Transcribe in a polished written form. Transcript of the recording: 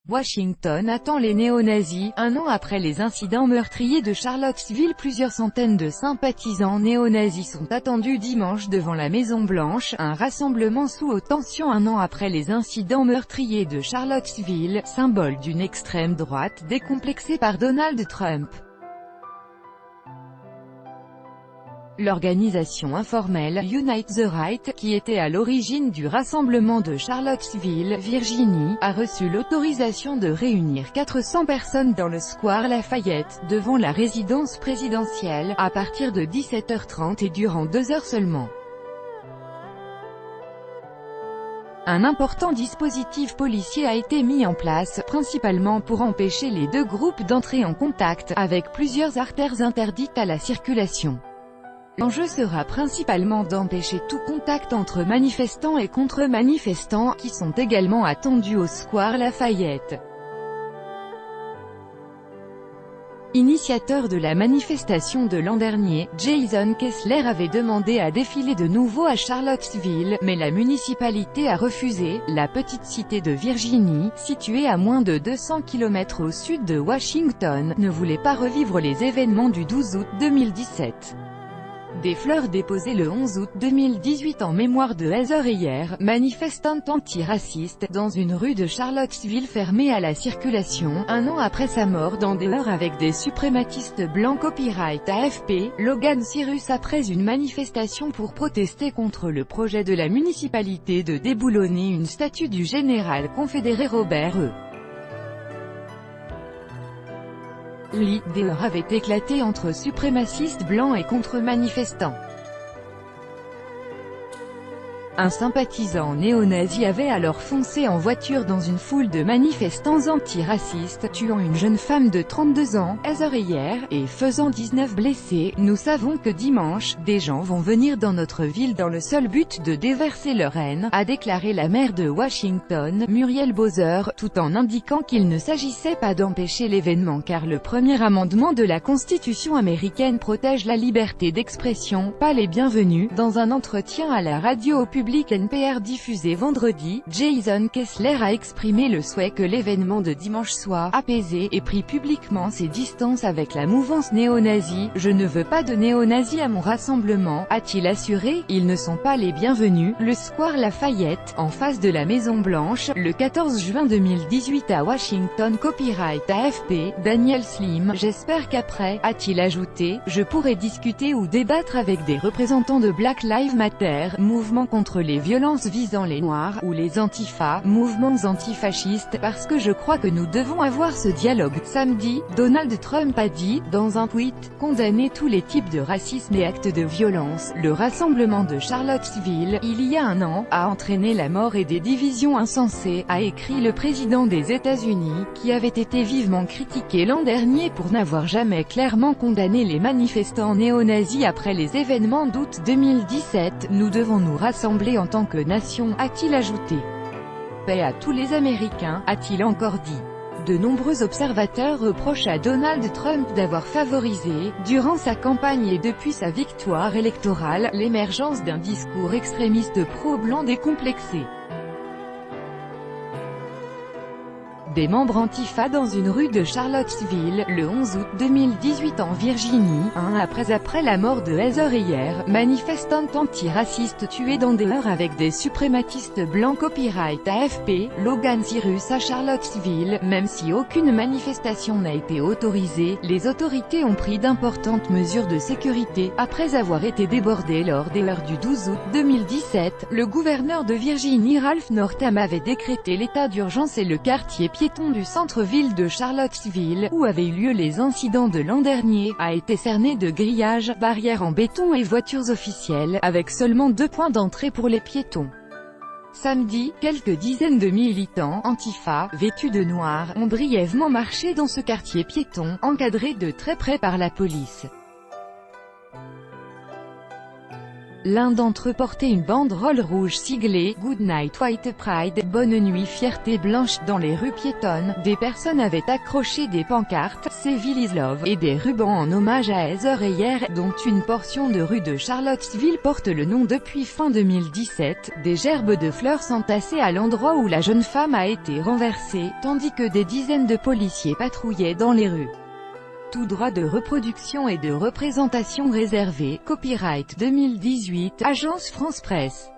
Washington attend les néo-nazis. Un an après les incidents meurtriers de Charlottesville, plusieurs centaines de sympathisants néo-nazis sont attendus dimanche devant la Maison-Blanche, un rassemblement sous haute tension un an après les incidents meurtriers de Charlottesville, symbole d'une extrême droite décomplexée par Donald Trump. L'organisation informelle Unite the Right, qui était à l'origine du rassemblement de Charlottesville, Virginie, a reçu l'autorisation de réunir 400 personnes dans le square Lafayette, devant la résidence présidentielle, à partir de 17h30 et durant 2 heures seulement. Un important dispositif policier a été mis en place, principalement pour empêcher les deux groupes d'entrer en contact, avec plusieurs artères interdites à la circulation. L'enjeu sera principalement d'empêcher tout contact entre manifestants et contre-manifestants, qui sont également attendus au square Lafayette. Initiateur de la manifestation de l'an dernier, Jason Kessler avait demandé à défiler de nouveau à Charlottesville, mais la municipalité a refusé. La petite cité de Virginie, située à moins de 200 km au sud de Washington, ne voulait pas revivre les événements du 12 août 2017. Des fleurs déposées le 11 août 2018 en mémoire de Heather Heyer, manifestante antiraciste, dans une rue de Charlottesville fermée à la circulation, un an après sa mort dans des heurts avec des suprématistes blancs. Copyright AFP, Logan Cyrus. Après une manifestation pour protester contre le projet de la municipalité de déboulonner une statue du général confédéré Robert E. Lee, des heurts avaient éclaté entre suprémacistes blancs et contre-manifestants. Un sympathisant néo-nazi avait alors foncé en voiture dans une foule de manifestants antiracistes, tuant une jeune femme de 32 ans, Heather Heyer, et faisant 19 blessés. Nous savons que dimanche, des gens vont venir dans notre ville dans le seul but de déverser leur haine, a déclaré la maire de Washington, Muriel Bowser, tout en indiquant qu'il ne s'agissait pas d'empêcher l'événement car le premier amendement de la Constitution américaine protège la liberté d'expression, pas les bienvenus. Dans un entretien à la radio au public NPR diffusé vendredi, Jason Kessler a exprimé le souhait que l'événement de dimanche soit apaisé, et pris publiquement ses distances avec la mouvance néo-nazie. Je ne veux pas de néo-nazis à mon rassemblement, a-t-il assuré. Ils ne sont pas les bienvenus. Le square Lafayette, en face de la Maison-Blanche, le 14 juin 2018 à Washington. Copyright AFP, Daniel Slim. J'espère qu'après, a-t-il ajouté, je pourrai discuter ou débattre avec des représentants de Black Lives Matter, mouvement contre les violences visant les Noirs, ou les Antifa, mouvements antifascistes, parce que je crois que nous devons avoir ce dialogue. Samedi, Donald Trump a dit, dans un tweet, condamner tous les types de racisme et actes de violence. Le rassemblement de Charlottesville, il y a un an, a entraîné la mort et des divisions insensées, a écrit le président des États-Unis, qui avait été vivement critiqué l'an dernier pour n'avoir jamais clairement condamné les manifestants néo-nazis après les événements d'août 2017. Nous devons nous rassembler en tant que nation, a-t-il ajouté. Paix à tous les Américains, a-t-il encore dit. De nombreux observateurs reprochent à Donald Trump d'avoir favorisé, durant sa campagne et depuis sa victoire électorale, l'émergence d'un discours extrémiste pro-blanc décomplexé. Des membres Antifa dans une rue de Charlottesville, le 11 août 2018 en Virginie, un an après la mort de Heather Heyer, manifestante antiraciste tuée dans des heurts avec des suprématistes blancs. Copyright AFP, Logan Cyrus. À Charlottesville, même si aucune manifestation n'a été autorisée, les autorités ont pris d'importantes mesures de sécurité, après avoir été débordées lors des heurts du 12 août 2017. Le gouverneur de Virginie Ralph Northam avait décrété l'état d'urgence et le quartier piéton du centre-ville de Charlottesville, où avaient eu lieu les incidents de l'an dernier, a été cerné de grillages, barrières en béton et voitures officielles, avec seulement 2 points d'entrée pour les piétons. Samedi, quelques dizaines de militants Antifa, vêtus de noir, ont brièvement marché dans ce quartier piéton, encadré de très près par la police. L'un d'entre eux portait une banderole rouge siglée « Good Night White Pride », Bonne nuit fierté blanche. Dans les rues piétonnes, des personnes avaient accroché des pancartes « Civil is Love » et des rubans en hommage à Heather Heyer, dont une portion de rue de Charlottesville porte le nom depuis fin 2017. Des gerbes de fleurs s'entassaient à l'endroit où la jeune femme a été renversée, tandis que des dizaines de policiers patrouillaient dans les rues. Tout droit de reproduction et de représentation réservé. Copyright 2018, Agence France Presse.